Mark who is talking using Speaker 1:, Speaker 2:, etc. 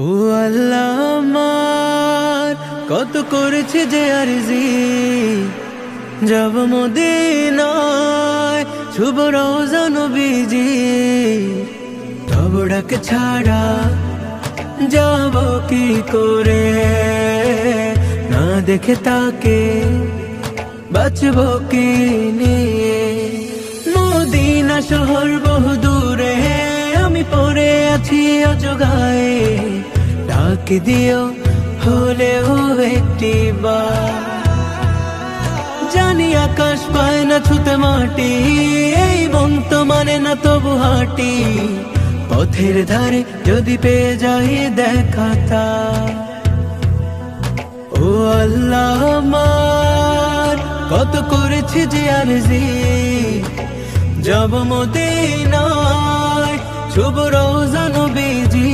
Speaker 1: ও আল্লাহ আমার কত করেছে যে আরজি, যাব মদিনায় শুভ রওজা নবীজি। তব ডাক ছাড়া যাব কি করে, না দেখে তাকে বাঁচব কি নিয়ে। মদিনা শহর বহু দূরে, আমি পড়ে আছি অজগায়ে। ডাক দিও হলেও একটি বার, জানি আকাশ পায় না ছুতে মাটি, এই মন তো মানে না তবু হাঁটি। পথের ধারে যদি পেয়ে যাই দেখা তা। ও আল্লাহ আমার কত করেছি যে আরজি, যাব মদিনায় শুভ রওজা নবীজি।